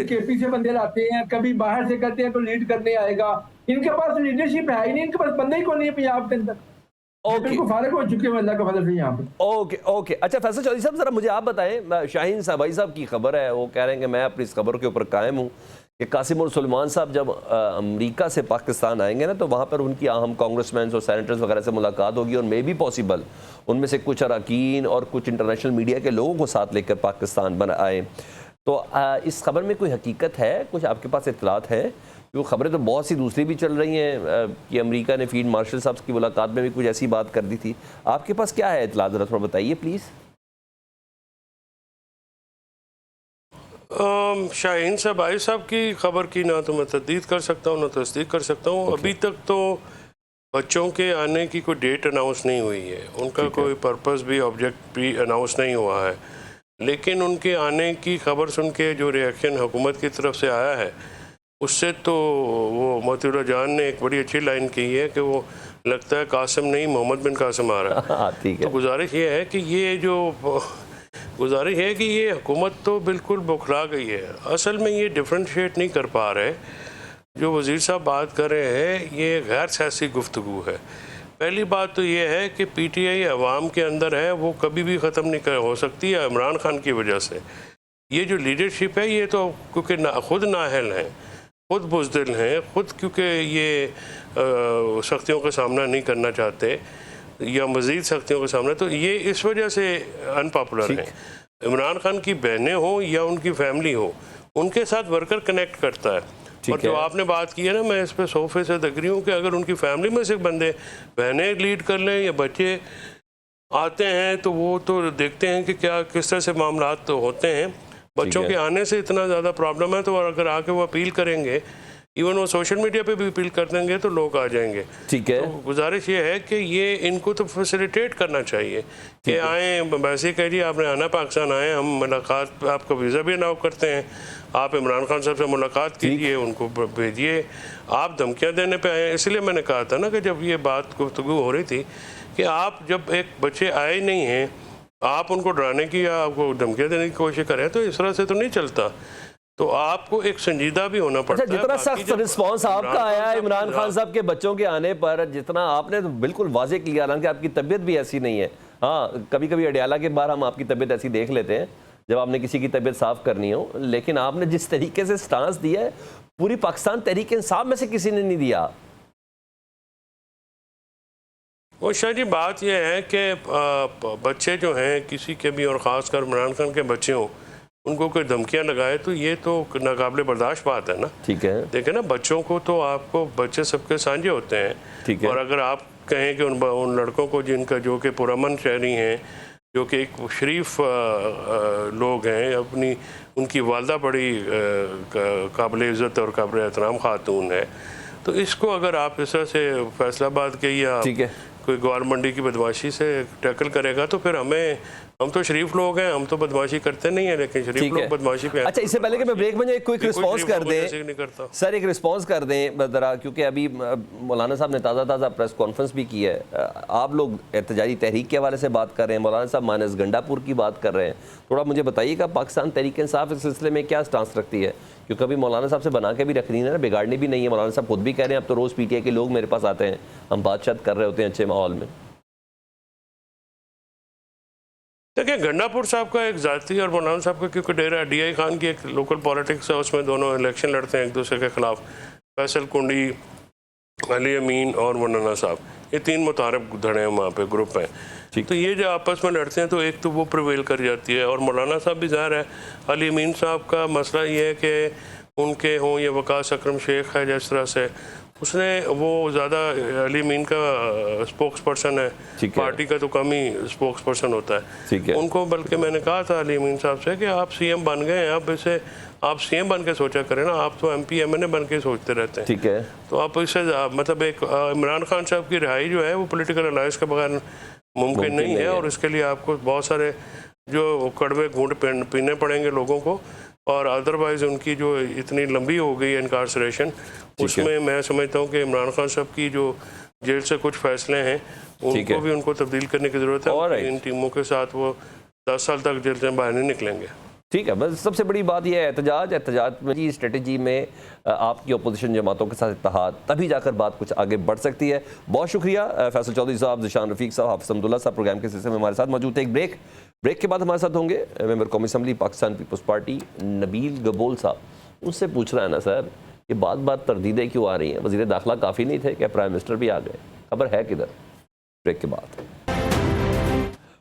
केपी से बंदे लाते हैं, कभी बाहर से करते हैं तो लीड करने आएगा। इनके पास लीडरशिप है ही नहीं, इनके पास बंदे ही कोई नहीं है पंजाब के अंदर। फारिग हो चुके हैं अल्लाह के फजल से यहाँ पे। ओके। अच्छा फैसल चौधरी साहब, जरा मुझे आप बताएं, शाहीन भाई साहब की खबर है, वो कह रहे हैं कि मैं अपनी इस खबर के ऊपर कायम हूँ कि कासिम और सुलेमान साहब जब अमेरिका से पाकिस्तान आएंगे ना, तो वहाँ पर उनकी अहम कांग्रेसमैन और सेनेटर्स वगैरह से मुलाकात होगी, और मे बी पॉसिबल उनमें से कुछ अरकान और कुछ इंटरनेशनल मीडिया के लोगों को साथ लेकर पाकिस्तान बन आए। तो इस खबर में कोई हकीकत है? कुछ आपके पास इत्तलात है? जो खबरें तो बहुत सी दूसरी भी चल रही हैं कि अमेरिका ने फील्ड मार्शल साहब की मुलाकात में भी कुछ ऐसी बात कर दी थी। आपके पास क्या है इत्तलात, जरा थोड़ा बताइए प्लीज़। शाहीन साहब की खबर की ना तो मैं तस्दीक कर सकता हूँ ना तस्दीक कर सकता हूँ। अभी तक तो बच्चों के आने की कोई डेट अनाउंस नहीं हुई है, उनका कोई पर्पस भी ऑब्जेक्ट भी अनाउंस नहीं हुआ है। लेकिन उनके आने की खबर सुन के जो रिएक्शन हुकूमत की तरफ से आया है, उससे तो वो मोतिउर जान ने एक बड़ी अच्छी लाइन की है कि वो लगता है कासिम नहीं मोहम्मद बिन कासिम आ रहा है। तो गुजारिश ये है कि ये हुकूमत तो बिल्कुल बुखला गई है। असल में ये डिफ्रेंशिएट नहीं कर पा रहे। जो वज़ीर साहब बात कर रहे हैं ये गैर सियासी गुफ्तगू है। पहली बात तो ये है कि पीटीआई अवाम के अंदर है, वो कभी भी ख़त्म नहीं हो सकती है इमरान खान की वजह से। ये जो लीडरशिप है ये तो क्योंकि खुद नाअहल हैं, खुद बुज़दिल हैं, खुद क्योंकि ये सख्तियों का सामना नहीं करना चाहते या मज़ीद सख्तियों का सामना, तो ये इस वजह से अनपॉपुलर हैं। इमरान खान की बहनें हों या उनकी फैमिली हो, उनके साथ वर्कर कनेक्ट करता है। और जो आपने बात की है ना, मैं इस पर 100% एग्री हूँ कि अगर उनकी फैमिली में से बंदे बहनें लीड कर लें या बच्चे आते हैं तो वो तो देखते हैं कि क्या किस तरह से मामला तो होते हैं। बच्चों के आने से इतना ज़्यादा प्रॉब्लम है, तो अगर आके वो अपील करेंगे, इवन वो सोशल मीडिया पे भी अपील कर देंगे तो लोग आ जाएंगे। ठीक है। तो गुजारिश ये है कि ये इनको तो फैसिलिटेट करना चाहिए कि आएँ, वैसे कहिए आपने आना पाकिस्तान आए, हम मुलाकात, आपका वीज़ा भी अलाउ करते हैं, आप इमरान खान साहब से मुलाकात कीजिए, उनको भेजिए। आप धमकियाँ देने पे आए। इसलिए मैंने कहा था ना कि जब ये बात गुफ्तगू हो रही थी कि आप जब एक बच्चे आए नहीं हैं, आप उनको डराने की या आपको धमकियाँ देने की कोशिश करें, तो इस तरह से तो नहीं चलता। तो आपको एक संजीदा भी होना पड़ता अच्छा, है। जितना बाकी सख्त जब रिस्पांस आपका आया है इमरान खान साहब के बच्चों के आने पर, जितना आपने तो बिल्कुल वाजे किया, हालांकि आपकी तबीयत भी ऐसी नहीं है। हाँ, कभी कभी अडियाला के बाहर हम आपकी तबीयत ऐसी देख लेते हैं जब आपने किसी की तबीयत साफ करनी हो, लेकिन आपने जिस तरीके से स्टांस दिया है, पूरी पाकिस्तान तहरीक इंसाफ में से किसी ने नहीं दिया। वो शायद जी बात यह है कि बच्चे जो हैं किसी के भी, और ख़ासकर इमरान खान के बच्चे हों, उनको कोई धमकियां लगाए तो ये तो नाकाबिले बर्दाश्त बात है ना। ठीक है, देखें ना, बच्चों को तो आपको, बच्चे सबके साझे होते हैं। ठीक है। और अगर आप कहें कि उन लड़कों को जिनका, जो कि पुरअमन शहरी हैं, जो कि एक शरीफ लोग हैं, अपनी उनकी वालदा बड़ी काबिल इज़्ज़त और काबिल एहतराम खातून है, तो इसको अगर आप इस तरह से फैसलाबाद के या ठीक है, कोई ग्वार मंडी की बदमाशी से टैकल करेगा तो फिर हम तो शरीफ लोग हैं, हम तो बदमाशी करते नहीं है, लेकिन शरीफ लोग बदमाशी पे। अच्छा, इससे पहले कि मैं ब्रेक में एक क्विक रिस्पांस कर दें सर, एक रिस्पांस कर दें जरा, क्योंकि अभी मौलाना साहब ने ताज़ा प्रेस कॉन्फ्रेंस भी की है। आप लोग एहतजाजी तहरीक के हवाले से बात कर रहे हैं, मौलाना साहब मानस गंडापुर की बात कर रहे हैं। थोड़ा मुझे बताइएगा पाकिस्तान तहरीक इंसाफ इस सिलसिले में क्या स्टांस रखती है, क्योंकि अभी मौलाना साहब से बना के भी रखनी है ना, बिगाड़नी भी नहीं है। मौलाना साहब खुद भी कह रहे हैं अब तो रोज़ पीटीआई के लोग मेरे पास आते हैं, हम बातचीत कर रहे होते हैं अच्छे माहौल में। देखिए, गंडापुर साहब का एक ज़ाती और मौलाना साहब का क्योंकि डेरा DI खान की एक लोकल पॉलिटिक्स है, उसमें दोनों इलेक्शन लड़ते हैं एक दूसरे के खिलाफ। फैसल कुंडी, अली अमीन और मौलाना साहब, ये 3 मुतारब धड़े हैं वहाँ पे, ग्रुप हैं। तो ये जो आपस में लड़ते हैं तो एक तो वो प्रिवेल कर जाती है। और मौलाना साहब भी ज़ाहिर है, अली अमीन साहब का मसला ये है कि उनके हों या वकास अकरम शेख है, जिस तरह से उसने, वो ज़्यादा अली अमीन का स्पोक्स पर्सन है, पार्टी का तो कम ही स्पोक्स पर्सन होता है उनको। बल्कि मैंने कहा था अली अमीन साहब से कि आप CM बन गए हैं, आप इसे आप CM बन के सोचा करें ना, आप तो MP MNA बन के सोचते रहते हैं। ठीक है, तो आप इससे मतलब एक इमरान खान साहब की रिहाई जो है वो पॉलिटिकल अलायंस के बगैर मुमकिन नहीं है, और इसके लिए आपको बहुत सारे जो कड़वे घूंट पीने पड़ेंगे लोगों को। और अदरवाइज़ उनकी जो इतनी लंबी हो गई है इनकार्सरेशन, उसमें मैं समझता हूँ कि इमरान खान साहब की जो जेल से कुछ फैसले हैं उनको भी उनको तब्दील करने की ज़रूरत है। इन टीमों के साथ वो 10 साल तक जेल से बाहर नहीं निकलेंगे। ठीक है, बस सबसे बड़ी बात यह है एहतजाज में की स्ट्रेटजी में आपकी अपोजिशन जमातों के साथ इत्तेहाद, तभी जाकर बात कुछ आगे बढ़ सकती है। बहुत शुक्रिया फैसल चौधरी साहब, ज़िशान रफ़ीक साहब, हाफिज़ अब्दुल्ला साहब प्रोग्राम के सिलसिले में हमारे साथ मौजूद थे। एक ब्रेक के बाद हमारे साथ होंगे मेंबर कौमी assembly Pakistan peoples party Nabil Gabol साहब। उनसे पूछ रहा है ना सर कि बात तरदीदें क्यों आ रही हैं, वज़ीर दाखिला काफ़ी नहीं थे, क्या प्राइम मिनिस्टर भी आ गए, खबर है किधर? ब्रेक के बाद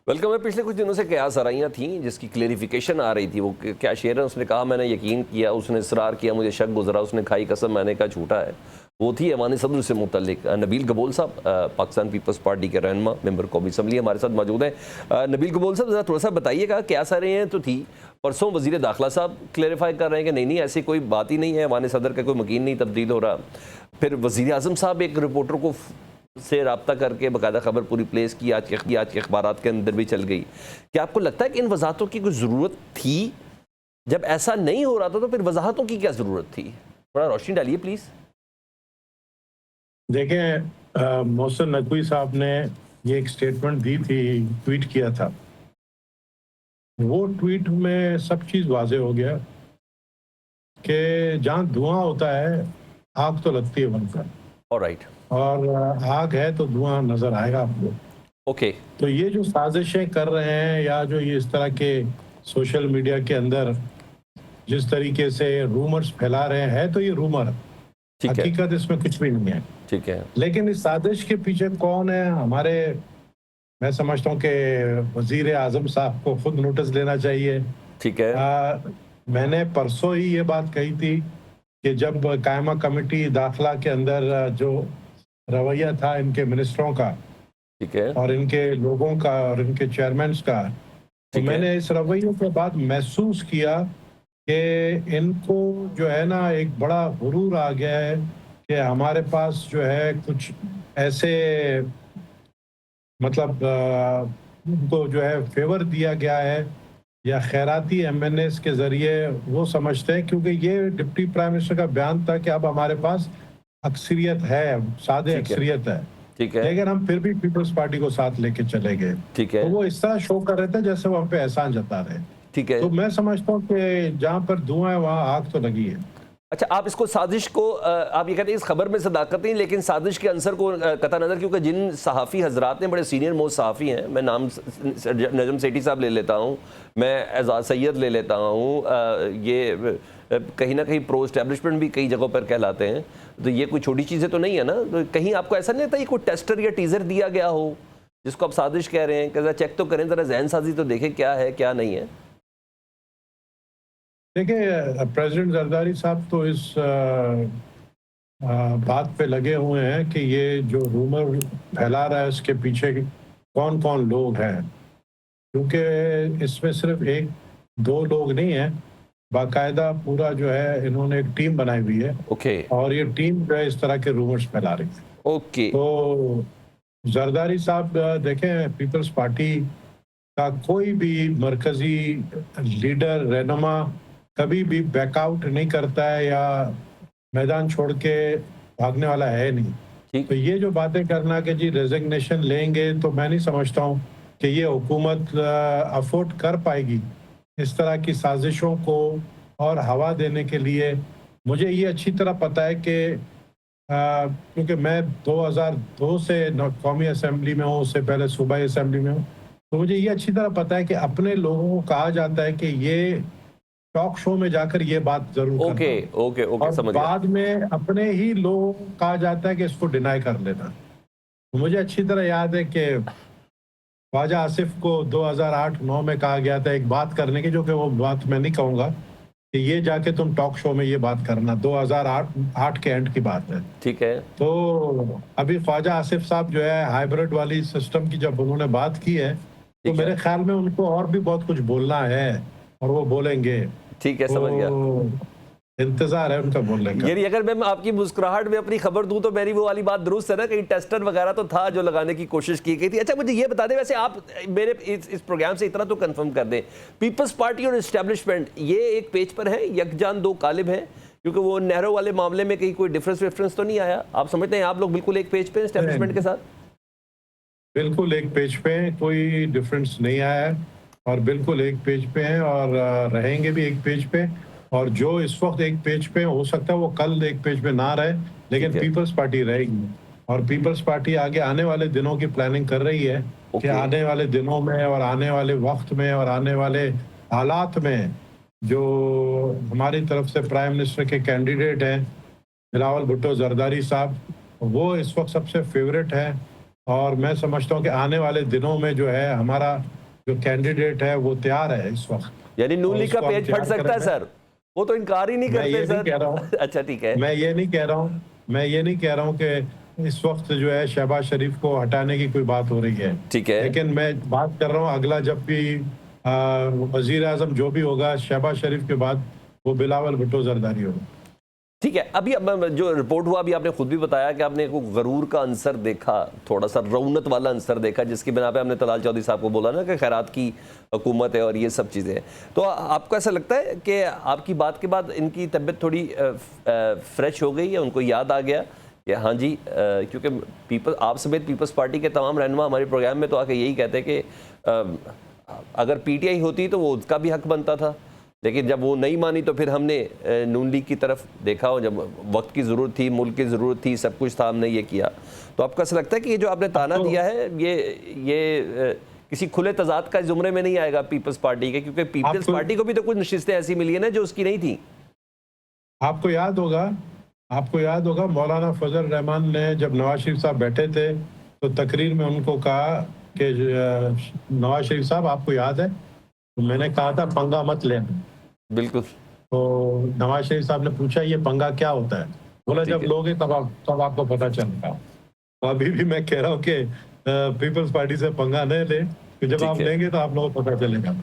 वेलकम है। पिछले कुछ दिनों से क्या सराइयाँ थी जिसकी क्लेरिफिकेशन आ रही थी, वो क्या शेर है, उसने कहा मैंने यकीन किया, उसने इसरार किया, मुझे शक गुजरा, उसने खाई कसम, मैंने कहा झूठा है। वो थी ऐवान सदर से मुतल्लिक नबील गबोल साहब, पाकिस्तान पीपल्स पार्टी के रहनुमा, मेंबर कौमी असम्बली हमारे साथ मौजूद हैं। नबील गबोल साहब ज़रा थोड़ा सा बताइएगा क्या सराइयाँ तो थी, परसों वज़ीर दाखिला साहब क्लेरिफाई कर रहे हैं कि नहीं ऐसी कोई बात ही नहीं है, ऐवान सदर का कोई मकीन नहीं तब्दील हो रहा। फिर वज़ीर आज़म साहब एक रिपोर्टर को से रब्ता करके बाकायदा खबर पूरी प्लेस की, आज के अखबारात के अंदर भी चल गई। क्या आपको लगता है कि इन वजाहतों की कोई ज़रूरत थी? जब ऐसा नहीं हो रहा था तो फिर वजाहतों की क्या ज़रूरत थी? थोड़ा रोशनी डालिए प्लीज़। देखें, मोहसिन नकवी साहब ने ये एक स्टेटमेंट दी थी, ट्वीट किया था। वो ट्वीट में सब चीज़ वाज़ेह हो गया कि जहाँ धुआं होता है आग तो लगती है बनकर, ऑलराइट, और आग है तो धुआं नजर आएगा आपको। ओके, तो ये जो साजिशें कर रहे हैं या जो ये इस तरह के सोशल मीडिया के अंदर जिस तरीके से रूमर्स फैला रहे हैं, तो ये रूमर, हकीकत इसमें कुछ भी नहीं है। ठीक है, लेकिन इस साजिश के पीछे कौन है? मैं समझता हूँ कि वजीर आजम साहब को खुद नोटिस लेना चाहिए। ठीक है, मैंने परसों ही ये बात कही थी कि जब कायमा कमेटी दाखिला के अंदर जो रवैया था इनके मिनिस्टरों का, ठीक है, और इनके लोगों का और इनके चेयरमैन का, तो मैंने इस रवैये के बाद महसूस किया कि इनको जो है ना एक बड़ा गुरूर आ गया है कि हमारे पास जो है कुछ ऐसे मतलब उनको जो है फेवर दिया गया है या खैराती MNAs के जरिए, वो समझते हैं, क्योंकि ये डिप्टी प्राइम मिनिस्टर का बयान था कि अब हमारे पास अक्सरियत है, सादे अक्सरियत है, ठीक है, लेकिन हम फिर भी पीपल्स पार्टी को साथ लेके चले गए। ठीक है, तो वो इस तरह शो कर रहे थे जैसे वो हम पे एहसान जता रहे। ठीक है। तो मैं समझता हूँ कि जहाँ पर धुआं है वहाँ आग तो लगी है। अच्छा, आप इसको साजिश को आप ये कहते हैं इस खबर में सदाकत नहीं, लेकिन साजिश के अंसर को कता नज़र, क्योंकि जिन सहाफ़ी हजरात ने, बड़े सीनियर मोस्ट सहाफ़ी हैं, मैं नाम नजम सेठी साहब ले लेता हूँ, मैं एजाज सैयद ले लेता हूँ, ये कहीं ना कहीं प्रो एस्टेब्लिशमेंट भी कई जगहों पर कहलाते हैं, तो ये कोई छोटी चीज़ें तो नहीं है ना। तो कहीं आपको ऐसा नहीं लगता ये कोई टेस्टर या टीज़र दिया गया हो जिसको आप साजिश कह रहे हैं कि ज़रा चेक तो करें, ज़रा जहन साजी तो देखें क्या है क्या नहीं है? देखिए, प्रेसिडेंट जरदारी साहब तो इस बात पे लगे हुए हैं कि ये जो रूमर फैला रहा है उसके पीछे कौन कौन लोग हैं, क्योंकि इसमें सिर्फ एक दो लोग नहीं हैं, बाकायदा पूरा जो है इन्होंने एक टीम बनाई हुई है। ओके। और ये टीम जो है इस तरह के रूमर्स फैला रही है। ओके। तो जरदारी साहब देखें, पीपल्स पार्टी का कोई भी मरकजी लीडर रहनुमा कभी भी बैकआउट नहीं करता है या मैदान छोड़ के भागने वाला है नहीं। तो ये जो बातें करना कि जी रेजिग्नेशन लेंगे, तो मैं नहीं समझता हूँ कि ये हुकूमत अफोर्ड कर पाएगी इस तरह की साजिशों को और हवा देने के लिए। मुझे ये अच्छी तरह पता है कि क्योंकि मैं 2002 से कौमी असेंबली में हूँ, उससे पहले सूबाई असेंबली में हूँ, तो मुझे ये अच्छी तरह पता है कि अपने लोगों को कहा जाता है कि ये टॉक शो में जाकर ये बात जरूर करना। ओके और समझ बाद में अपने ही लोगों को कहा जाता है कि इसको डिनाई कर लेना। तो मुझे अच्छी तरह याद है कि ख्वाजा आसिफ को 2008-9 में कहा गया था एक बात करने की, जो कि वो बात मैं नहीं कहूँगा, कि ये जाके तुम टॉक शो में ये बात करना। 2008 के एंड की बात है। ठीक है। तो अभी ख्वाजा आसिफ साहब जो है हाइब्रिड वाली सिस्टम की जब उन्होंने बात की है, तो मेरे ख्याल में उनको और भी बहुत कुछ बोलना है और वो बोलेंगे। ठीक है, समझ गया। इंतजार है उनका बोलने का। यानी अगर मैं आपकी मुस्कुराहट में अपनी खबर दूं तो मेरी वो वाली बात दुरुस्त है ना, कहीं टेस्टर वगैरह तो था जो लगाने की कोशिश की गई थी। अच्छा, मुझे ये बता दें, वैसे आप मेरे इस प्रोग्राम से इतना तो कंफर्म कर दें, पीपल्स पार्टी और एस्टेब्लिशमेंट ये एक पेज पर है, यकजान दो कालिब हैं, क्योंकि वो नेहरू वाले मामले में कहीं कोई डिफरेंस तो नहीं आया? आप समझते हैं आप लोग बिल्कुल एक पेज पे एस्टेब्लिशमेंट के साथ? बिल्कुल एक पेज पे, कोई डिफरेंस नहीं आया है और बिल्कुल एक पेज पे हैं और रहेंगे भी एक पेज पे। और जो इस वक्त एक पेज पे हो सकता है वो कल एक पेज पे ना रहे, लेकिन पीपल्स पार्टी रहेगी। और पीपल्स पार्टी आगे आने वाले दिनों की प्लानिंग कर रही है कि आने वाले दिनों में और आने वाले वक्त में और आने वाले हालात में जो हमारी तरफ से प्राइम मिनिस्टर के कैंडिडेट हैं बिलावल भुट्टो जरदारी साहब, वो इस वक्त सबसे फेवरेट है। और मैं समझता हूँ कि आने वाले दिनों में जो है हमारा जो कैंडिडेट है वो तैयार है इस वक्त। यानी नून लीग का पेज फट सकता है सर? वो तो इनकार ही नहीं करते सर। कह रहा हूँ अच्छा ठीक है। मैं ये नहीं कह रहा हूँ कि इस वक्त जो है शहबाज शरीफ को हटाने की कोई बात हो रही है। ठीक है। लेकिन मैं बात कर रहा हूँ अगला जब भी वजीर आजम जो भी होगा शहबाज शरीफ के बाद, वो बिलावल भुट्टो जरदारी होगा। ठीक है। अभी जो रिपोर्ट हुआ, अभी आपने खुद भी बताया कि आपने को गरूर का अंसर देखा, थोड़ा सा रौनत वाला अंसर देखा, जिसकी बिना पे हमने तलाल चौधरी साहब को बोला ना कि खैरात की हुकूमत है और ये सब चीज़ें। तो आपको ऐसा लगता है कि आपकी बात के बाद इनकी तबीयत थोड़ी फ्रेश हो गई है, उनको याद आ गया कि हाँ जी, क्योंकि आप समेत पीपल्स पार्टी के तमाम रहनुमा हमारे प्रोग्राम में तो आके यही कहते हैं कि अगर PTI होती तो वो उसका भी हक बनता था, लेकिन जब वो नहीं मानी तो फिर हमने नून लीग की तरफ देखा, और जब वक्त की ज़रूरत थी, मुल्क की ज़रूरत थी, सब कुछ था, हमने ये किया। तो आपको ऐसा लगता है कि ये जो आपने ताना दिया है ये किसी खुले तजाद का ज़ुमरे में नहीं आएगा पीपल्स पार्टी के? क्योंकि पीपल्स पार्टी को भी तो कुछ नशिस्तें ऐसी मिली है ना जो उसकी नहीं थी। आपको याद होगा मौलाना फजल रहमान ने जब नवाज शरीफ साहब बैठे थे तो तकरीर में उनको कहा कि नवाज शरीफ साहब आपको याद है, तो मैंने कहा था पंगा मत लेना। बिल्कुल। तो नवाज शरीफ साहब ने पूछा ये पंगा क्या होता है? बोला जब लोगे तब आपको पता चलेगा। तो अभी भी मैं कह रहा हूँ कि पीपल्स पार्टी से पंगा नहीं ले, जब आप लेंगे तो आप लोगों को पता चलेगा।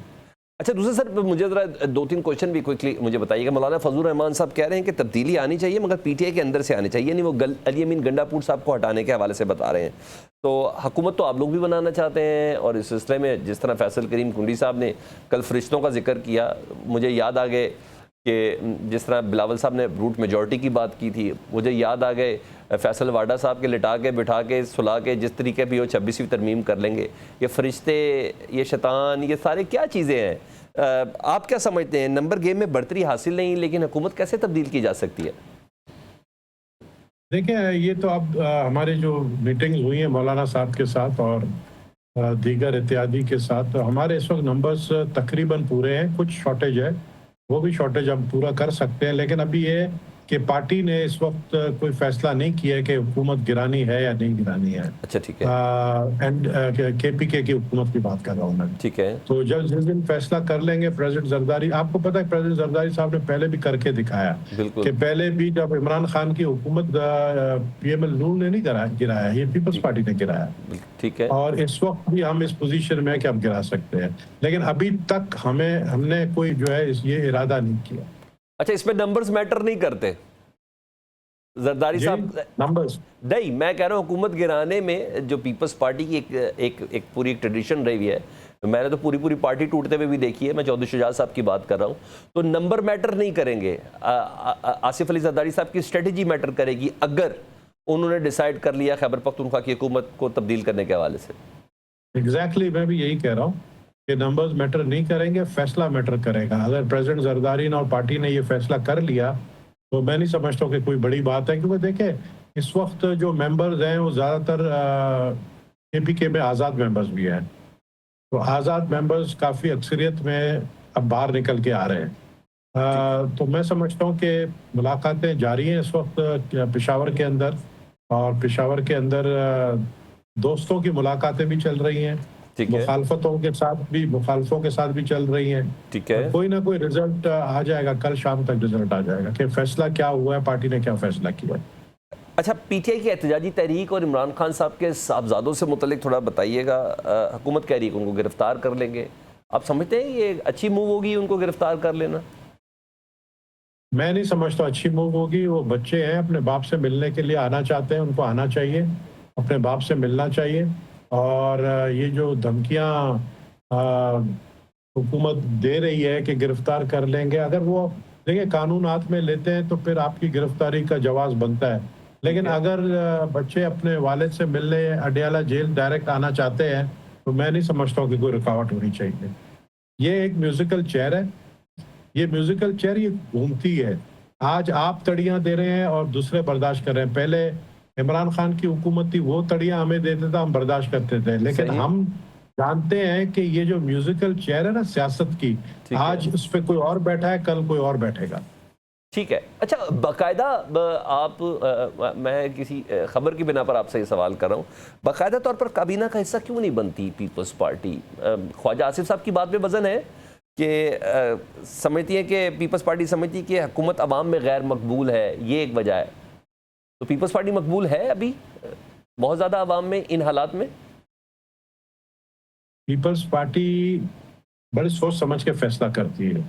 अच्छा, दूसरा सर मुझे ज़रा 2-3 क्वेश्चन भी क्विकली मुझे बताइएगा। मौलाना फजल रहमान साहब कह रहे हैं कि तब्दीली आनी चाहिए मगर PTI के अंदर से आनी चाहिए, यानी वो अली अमीन गंडापुर साहब को हटाने के हवाले से बता रहे हैं। तो हुकूमत तो आप लोग भी बनाना चाहते हैं, और इस सिलसिले में जिस तरह फैसल करीम कुंडी साहब ने कल फरिश्तों का जिक्र किया, मुझे याद आ गए कि जिस तरह बिलावल साहब ने रूट मेजॉरिटी की बात की थी, मुझे याद आ गए फैसल वाडा साहब के लिटा के बिठा के सुला के जिस तरीके भी वो 26वीं तरमीम कर लेंगे, ये फरिश्ते, ये शैतान, ये सारे क्या चीज़ें हैं? आप क्या समझते हैं, नंबर गेम में बढ़तरी हासिल नहीं लेकिन हुकूमत कैसे तब्दील की जा सकती है? देखिए, ये तो अब हमारी जो मीटिंग्स हुई हैं मौलाना साहब के साथ और दीगर इत्यादि के साथ, तो हमारे इस वक्त नंबर्स तकरीबन पूरे हैं। कुछ शॉर्टेज है, वो भी शॉर्टेज हम पूरा कर सकते हैं, लेकिन अभी ये कि पार्टी ने इस वक्त कोई फैसला नहीं किया है कि हुकूमत गिरानी है या नहीं गिरानी है। अच्छा, ठीक है। एंड KPK की हुकूमत की बात कर रहा हूँ मैं। ठीक है। तो जब जिस दिन फैसला कर लेंगे प्रेसिडेंट जरदारी, आपको पता है प्रेसिडेंट जरदारी साहब ने पहले भी करके दिखाया कि पहले भी जब इमरान खान की हुकूमत PML नून ने नहीं गिराया, ये पीपल्स पार्टी ने गिराया। ठीक है। और इस वक्त भी हम इस पोजीशन में कि हम गिरा सकते हैं, लेकिन अभी तक हमने कोई जो है ये इरादा नहीं किया। अच्छा, इसमें नंबर्स मैटर नहीं करते जरदारी साहब? नंबर्स नहीं, मैं कह रहा हूँ हुकूमत गिराने में जो पीपल्स पार्टी की एक पूरी ट्रेडिशन रही है, मैंने तो पूरी पार्टी टूटते हुए भी देखी है, मैं चौधरी शुजात साहब की बात कर रहा हूँ, तो नंबर मैटर नहीं करेंगे। आसिफ अली जरदारी साहब की स्ट्रेटजी मैटर करेगी अगर उन्होंने डिसाइड कर लिया खैबर पख्तूनख्वा की हुकूमत को तब्दील करने के हवाले से। एग्जैक्टली, मैं भी यही कह रहा हूँ कि नंबर्स मैटर नहीं करेंगे, फैसला मैटर करेगा। अगर प्रेसिडेंट जरदारी और पार्टी ने ये फैसला कर लिया तो मैं नहीं समझता कि कोई बड़ी बात है, क्योंकि देखिए इस वक्त जो मेंबर्स हैं वो ज़्यादातर KPK में आज़ाद मेंबर्स भी हैं, तो आज़ाद मेंबर्स काफ़ी अक्सरियत में अब बाहर निकल के आ रहे हैं। तो मैं समझता हूँ कि मुलाकातें जारी हैं इस वक्त पेशावर के अंदर, और पेशावर के अंदर दोस्तों की मुलाकातें भी चल रही हैं, मुखालफतों के साथ भी चल रही हैं। ठीक है। कोई ना कोई रिजल्ट आ जाएगा, कल शाम तक रिजल्ट आ जाएगा कि फैसला क्या हुआ है, पार्टी ने क्या फैसला किया है। अच्छा, PTI की एहतजाजी तहरीक और इमरान खान साहब के साहबजादों से मुतल्लिक थोड़ा बताइएगा। हुकूमत कह रही है कि उनको गिरफ्तार कर लेंगे, आप समझते हैं ये अच्छी मूव होगी उनको गिरफ्तार कर लेना? मैं नहीं समझता अच्छी मूव होगी। वो बच्चे हैं, अपने बाप से मिलने के लिए आना चाहते हैं, उनको आना चाहिए, अपने बाप से मिलना चाहिए। और ये जो धमकियां हुकूमत दे रही है कि गिरफ्तार कर लेंगे, अगर वो देखिए कानून हाथ में लेते हैं तो फिर आपकी गिरफ्तारी का जवाब बनता है, लेकिन अगर बच्चे अपने वालिद से मिलने अडियाला जेल डायरेक्ट आना चाहते हैं तो मैं नहीं समझता हूँ कि कोई रुकावट होनी चाहिए। ये एक म्यूजिकल चेयर है, ये म्यूजिकल चेयर ये घूमती है। आज आप तड़ियां दे रहे हैं और दूसरे बर्दाश्त कर रहे हैं। पहले इमरान खान की हुकूमत थी, वो तड़ियां हमें देते थे, हम बर्दाश्त करते थे, लेकिन हम जानते हैं कि ये जो म्यूजिकल चेयर है ना सियासत की, आज उस पर कोई और बैठा है, कल कोई और बैठेगा। ठीक है। अच्छा, बाकायदा आप मैं किसी खबर की बिना पर आपसे ये सवाल कर रहा हूँ, बाकायदा तौर पर काबीना का हिस्सा क्यों नहीं बनती पीपल्स पार्टी? ख्वाजा आसिफ साहब की बात में वजन है कि समझती है कि पीपल्स पार्टी समझती है कि हुकूमत अवाम में गैर मकबूल है, ये एक वजह है। तो पीपल्स पार्टी मकबूल है अभी बहुत ज़्यादा अवाम में इन हालात में? पीपल्स पार्टी बड़े सोच समझ के फैसला करती है।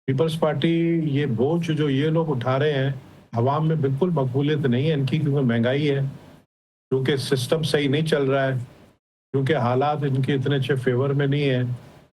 पीपल्स पार्टी ये बोझ जो ये लोग उठा रहे हैं अवाम में बिल्कुल मकबूलियत नहीं है इनकी, क्योंकि महंगाई है, क्योंकि सिस्टम सही नहीं चल रहा है, क्योंकि हालात इनके इतने अच्छे फेवर में नहीं है।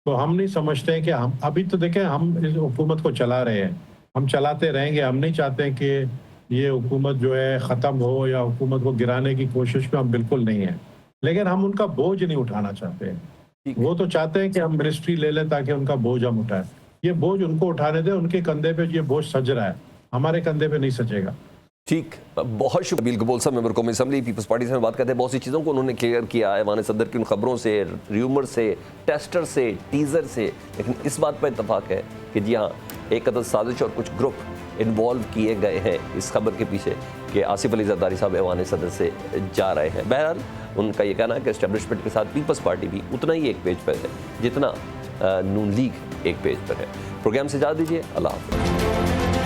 तो हम नहीं समझते हैं कि हम अभी तो देखें, हम इस हुकूमत को चला रहे हैं, हम चलाते रहेंगे। हम नहीं चाहते हैं कि ये हुकूमत जो है ख़त्म हो या हुकूमत को गिराने की कोशिश में हम बिल्कुल नहीं हैं, लेकिन हम उनका बोझ नहीं उठाना चाहते हैं। वो तो चाहते हैं कि हम मिनिस्ट्री ले लें ताकि उनका बोझ हम उठाएं। ये बोझ उनको उठाने दें, उनके कंधे पे ये बोझ सज रहा है, हमारे कंधे पे नहीं सजेगा। ठीक, बहुत शुक्रिया बिल कबूल साहब, मेंबर कौमी असम्बली पीपल्स पार्टी से बात करते हैं। बहुत सी चीज़ों को उन्होंने क्लियर किया है, माने सदर की उन खबरों से, र्यूमर से, टेस्टर से, टीज़र से, लेकिन इस बात पर इतफाक़ है कि जी हाँ, एक अदद साजिश और कुछ ग्रुप इन्वॉल्व किए गए हैं इस खबर के पीछे कि आसिफ अली जरदारी साहब ऐवान सदर से जा रहे हैं। बहरहाल उनका ये कहना है कि एस्टेब्लिशमेंट के साथ पीपल्स पार्टी भी उतना ही एक पेज पर है जितना नून लीग एक पेज पर है। प्रोग्राम से इजाज़त दीजिए, अल्लाह हाफ़िज़।